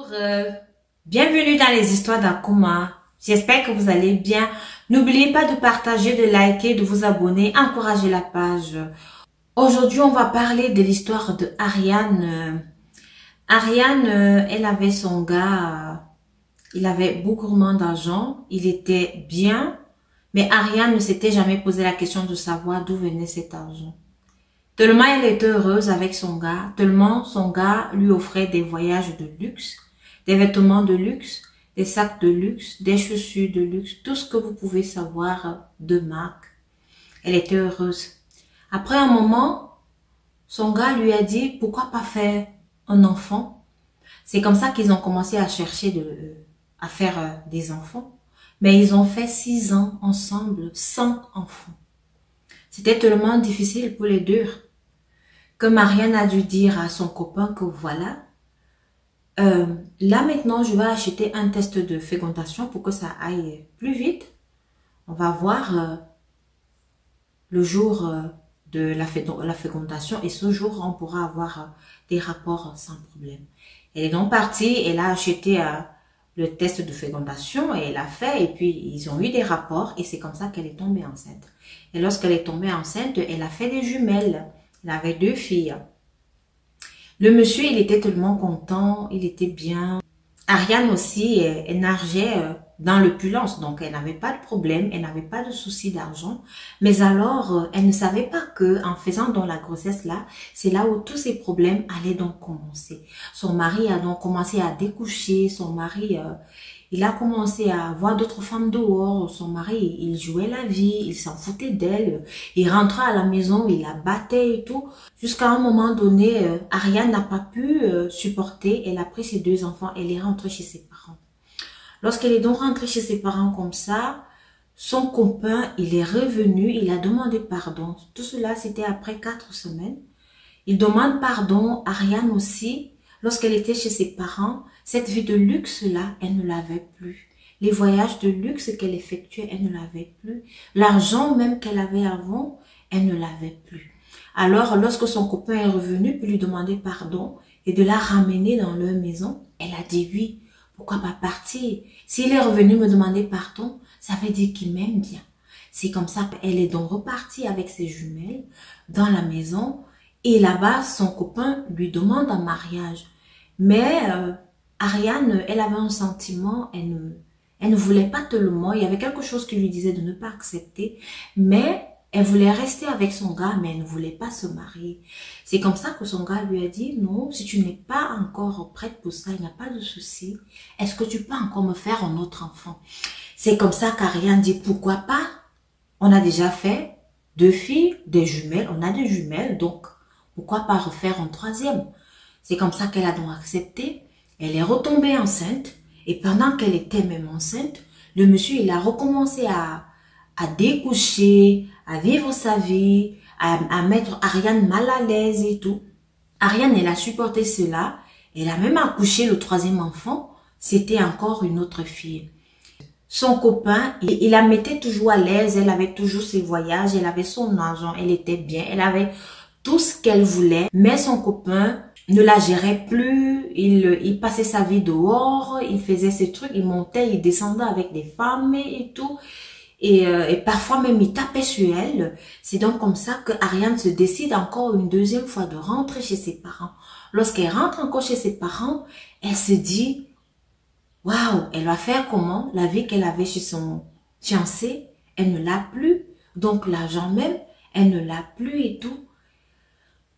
Bonjour, bienvenue dans les histoires d'Akuma. J'espère que vous allez bien. N'oubliez pas de partager, de liker, de vous abonner, encourager la page. Aujourd'hui, on va parler de l'histoire de Ariane. Ariane, elle avait son gars, il avait beaucoup d'argent, il était bien, mais Ariane ne s'était jamais posé la question de savoir d'où venait cet argent. Tellement elle était heureuse avec son gars, tellement son gars lui offrait des voyages de luxe, des vêtements de luxe, des sacs de luxe, des chaussures de luxe, tout ce que vous pouvez savoir de marque. Elle était heureuse. Après un moment, son gars lui a dit pourquoi pas faire un enfant. C'est comme ça qu'ils ont commencé à chercher à faire des enfants. Mais ils ont fait 6 ans ensemble sans enfants. C'était tellement difficile pour les deux que Marianne a dû dire à son copain que voilà, là maintenant je vais acheter un test de fécondation pour que ça aille plus vite. On va voir le jour de la fécondation et ce jour on pourra avoir des rapports sans problème. Elle est donc partie, elle a acheté le test de fécondation et elle a fait et puis ils ont eu des rapports et c'est comme ça qu'elle est tombée enceinte. Et lorsqu'elle est tombée enceinte, elle a fait des jumelles. Elle avait 2 filles. Le monsieur, il était tellement content, il était bien. Ariane aussi, elle nageait dans l'opulence, donc elle n'avait pas de problème, elle n'avait pas de souci d'argent. Mais alors, elle ne savait pas que en faisant donc la grossesse là, c'est là où tous ces problèmes allaient donc commencer. Son mari a donc commencé à découcher, son mari, il a commencé à voir d'autres femmes dehors. Son mari, il jouait la vie, il s'en foutait d'elle. Il rentrait à la maison, il la battait et tout. Jusqu'à un moment donné, Ariane n'a pas pu supporter. Elle a pris ses 2 enfants, elle est rentrée chez ses parents. Lorsqu'elle est donc rentrée chez ses parents comme ça, son copain, il est revenu, il a demandé pardon. Tout cela, c'était après 4 semaines. Il demande pardon, Ariane aussi. Lorsqu'elle était chez ses parents, cette vie de luxe-là, elle ne l'avait plus. Les voyages de luxe qu'elle effectuait, elle ne l'avait plus. L'argent même qu'elle avait avant, elle ne l'avait plus. Alors, lorsque son copain est revenu pour lui demander pardon et de la ramener dans leur maison, elle a dit oui. Pourquoi pas partir? S'il est revenu me demander pardon, ça veut dire qu'il m'aime bien. C'est comme ça qu'elle est donc repartie avec ses jumelles dans la maison et là-bas, son copain lui demande un mariage. Mais Ariane, elle avait un sentiment, elle ne voulait pas tellement, il y avait quelque chose qui lui disait de ne pas accepter, mais elle voulait rester avec son gars, mais elle ne voulait pas se marier. C'est comme ça que son gars lui a dit, non, si tu n'es pas encore prête pour ça, il n'y a pas de souci. Est-ce que tu peux encore me faire un autre enfant? C'est comme ça qu'Ariane dit, pourquoi pas? On a déjà fait 2 filles, des jumelles, on a des jumelles, donc pourquoi pas refaire un 3e? C'est comme ça qu'elle a donc accepté. Elle est retombée enceinte. Et pendant qu'elle était même enceinte, le monsieur, il a recommencé à découcher, à vivre sa vie, à mettre Ariane mal à l'aise et tout. Ariane, elle a supporté cela. Elle a même accouché le 3e enfant. C'était encore une autre fille. Son copain, il la mettait toujours à l'aise. Elle avait toujours ses voyages. Elle avait son argent. Elle était bien. Elle avait tout ce qu'elle voulait. Mais son copain ne la gérait plus, il passait sa vie dehors, il faisait ses trucs, il montait, il descendait avec des femmes et tout. Et parfois même il tapait sur elle. C'est donc comme ça que Ariane se décide encore une 2e fois de rentrer chez ses parents. Lorsqu'elle rentre encore chez ses parents, elle se dit, waouh, elle va faire comment? La vie qu'elle avait chez son fiancé, elle ne l'a plus. Donc l'argent même, elle ne l'a plus et tout.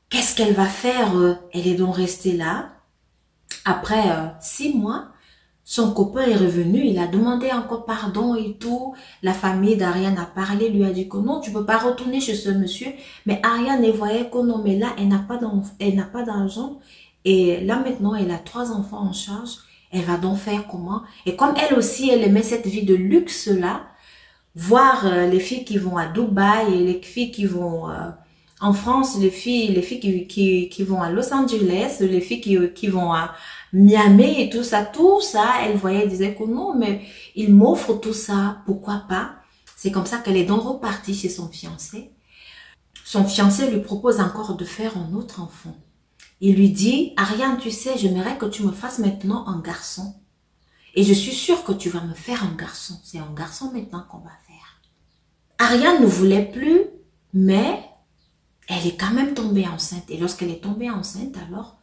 Qu'est-ce qu'elle va faire? Elle est donc restée là. Après 6 mois, son copain est revenu. Il a demandé encore pardon et tout. La famille d'Ariane a parlé, lui a dit que non, tu peux pas retourner chez ce monsieur. Mais Ariane, elle voyait que non, mais là, elle n'a pas d'argent. Et là, maintenant, elle a 3 enfants en charge. Elle va donc faire comment? Et comme elle aussi, elle aimait cette vie de luxe-là, voir les filles qui vont à Dubaï et les filles qui vont... en France, les filles qui vont à Los Angeles, les filles qui vont à Miami et tout ça, elle voyait, elle disait que non, mais il m'offre tout ça, pourquoi pas? C'est comme ça qu'elle est donc repartie chez son fiancé. Son fiancé lui propose encore de faire un autre enfant. Il lui dit, Ariane, tu sais, j'aimerais que tu me fasses maintenant un garçon. Et je suis sûre que tu vas me faire un garçon. C'est un garçon maintenant qu'on va faire. Ariane ne voulait plus, mais elle est quand même tombée enceinte. Et lorsqu'elle est tombée enceinte, alors,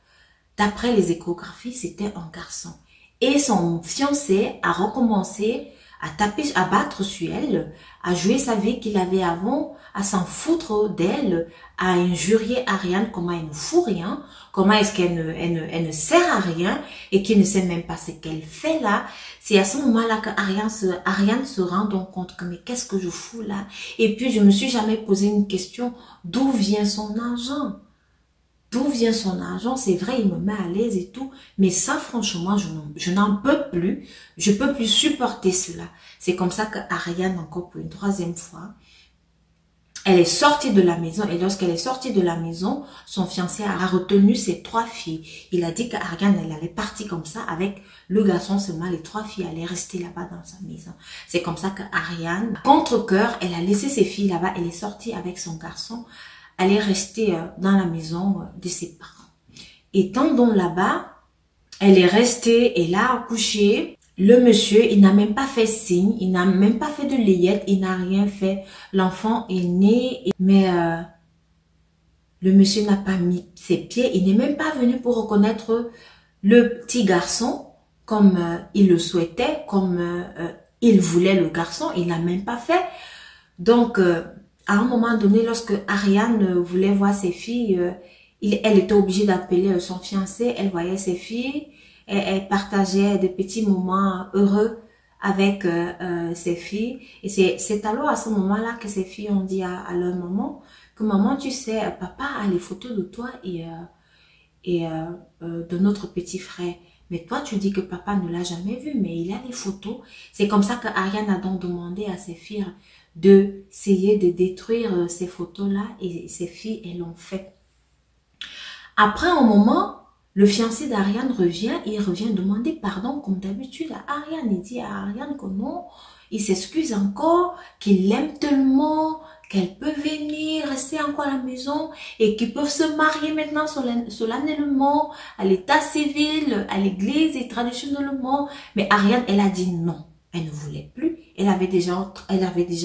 d'après les échographies, c'était un garçon. Et son fiancé a recommencé à taper, à battre sur elle, à jouer sa vie qu'il avait avant, à s'en foutre d'elle, à injurier Ariane, comment elle ne fout rien, comment est-ce qu'elle elle ne sert à rien et qu'il ne sait même pas ce qu'elle fait là. C'est à ce moment-là que Ariane se rend donc compte que mais qu'est-ce que je fous là? Et puis je me suis jamais posé une question, d'où vient son argent? D'où vient son argent? C'est vrai, il me met à l'aise et tout. Mais ça, franchement, je n'en peux plus. Je peux plus supporter cela. C'est comme ça que Ariane, encore pour une troisième fois, elle est sortie de la maison. Et lorsqu'elle est sortie de la maison, son fiancé a retenu ses 3 filles. Il a dit qu'Ariane, elle allait partir comme ça avec le garçon seulement. Les 3 filles allaient rester là-bas dans sa maison. C'est comme ça qu'Ariane, contre cœur, elle a laissé ses filles là-bas. Elle est sortie avec son garçon. Elle est restée dans la maison de ses parents. Étant donc là-bas, elle est restée, elle a accouché. Le monsieur, il n'a même pas fait signe, il n'a même pas fait de layette, il n'a rien fait. L'enfant est né, mais le monsieur n'a pas mis ses pieds. Il n'est même pas venu pour reconnaître le petit garçon comme il le souhaitait, comme il voulait le garçon. Il n'a même pas fait. Donc, à un moment donné, lorsque Ariane voulait voir ses filles, elle était obligée d'appeler son fiancé. Elle voyait ses filles, elle partageait des petits moments heureux avec ses filles. Et c'est alors à ce moment-là que ses filles ont dit à leur maman que maman, tu sais, papa a les photos de toi et de notre petit frère. Mais toi, tu dis que papa ne l'a jamais vu, mais il a les photos. C'est comme ça que Ariane a donc demandé à ses filles d'essayer de détruire ces photos-là et ses filles, elles l'ont fait. Après un moment, le fiancé d'Ariane revient et il revient demander pardon comme d'habitude à Ariane. Il dit à Ariane que non, il s'excuse encore, qu'il l'aime tellement, qu'elle peut venir, rester encore à la maison et qu'ils peuvent se marier maintenant solennellement à l'état civil, à l'église et traditionnellement. Mais Ariane, elle a dit non. Elle ne voulait plus. Elle avait déjà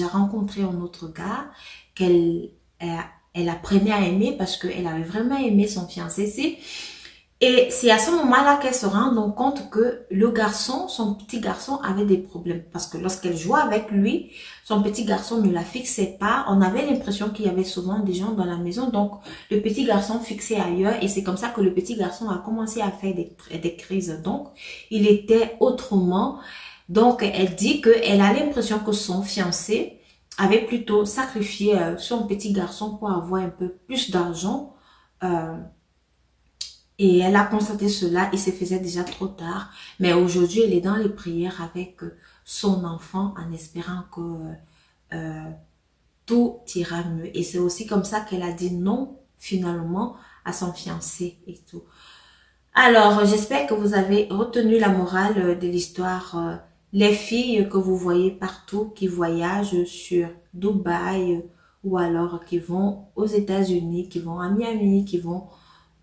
rencontré un autre gars qu'elle apprenait à aimer parce qu'elle avait vraiment aimé son fiancé. Et c'est à ce moment-là qu'elle se rend donc compte que le garçon, son petit garçon, avait des problèmes. Parce que lorsqu'elle jouait avec lui, son petit garçon ne la fixait pas. On avait l'impression qu'il y avait souvent des gens dans la maison. Donc, le petit garçon fixait ailleurs. Et c'est comme ça que le petit garçon a commencé à faire des crises. Donc, il était autrement. Donc, elle dit qu'elle a l'impression que son fiancé avait plutôt sacrifié son petit garçon pour avoir un peu plus d'argent. Et elle a constaté cela, il se faisait déjà trop tard. Mais aujourd'hui, elle est dans les prières avec son enfant en espérant que tout ira mieux. Et c'est aussi comme ça qu'elle a dit non, finalement, à son fiancé et tout. Alors, j'espère que vous avez retenu la morale de l'histoire. Les filles que vous voyez partout qui voyagent sur Dubaï ou alors qui vont aux États-Unis, qui vont à Miami, qui vont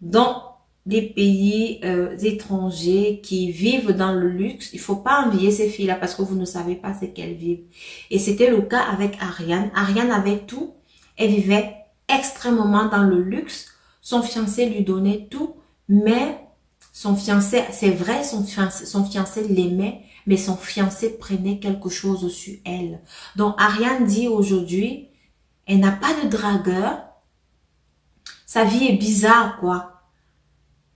dans des pays étrangers, qui vivent dans le luxe, il faut pas envier ces filles-là parce que vous ne savez pas ce qu'elles vivent. Et c'était le cas avec Ariane. Ariane avait tout. Elle vivait extrêmement dans le luxe. Son fiancé lui donnait tout, mais son fiancé, c'est vrai, son fiancé l'aimait, mais son fiancé prenait quelque chose sur elle. Donc Ariane dit aujourd'hui, elle n'a pas de dragueur. Sa vie est bizarre, quoi.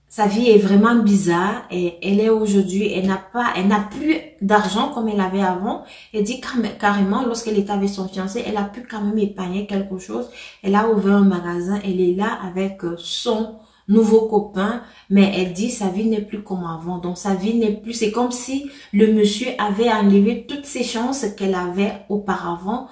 Sa vie est vraiment bizarre et elle est aujourd'hui, elle n'a plus d'argent comme elle avait avant. Elle dit carrément, lorsqu'elle était avec son fiancé, elle a pu quand même épargner quelque chose. Elle a ouvert un magasin, elle est là avec son nouveau copain, mais elle dit sa vie n'est plus comme avant. Donc sa vie n'est plus, c'est comme si le monsieur avait enlevé toutes ses chances qu'elle avait auparavant.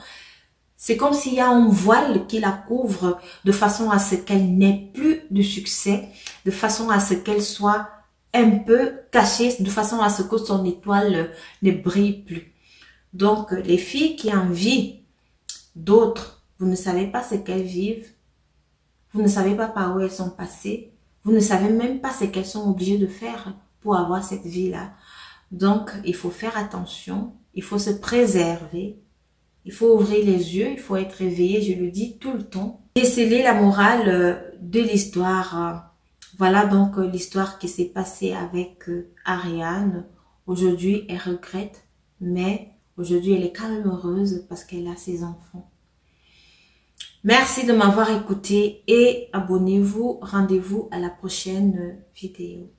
C'est comme s'il y a un voile qui la couvre de façon à ce qu'elle n'ait plus de succès, de façon à ce qu'elle soit un peu cachée, de façon à ce que son étoile ne brille plus. Donc, les filles qui envient d'autres, vous ne savez pas ce qu'elles vivent, vous ne savez pas par où elles sont passées, Vous ne savez même pas ce qu'elles sont obligées de faire pour avoir cette vie-là. Donc, il faut faire attention, il faut se préserver, il faut ouvrir les yeux, il faut être réveillé, je le dis tout le temps. Déceler la morale de l'histoire. Voilà donc l'histoire qui s'est passée avec Ariane. Aujourd'hui, elle regrette, mais aujourd'hui, elle est quand même heureuse parce qu'elle a ses enfants. Merci de m'avoir écouté et abonnez-vous. Rendez-vous à la prochaine vidéo.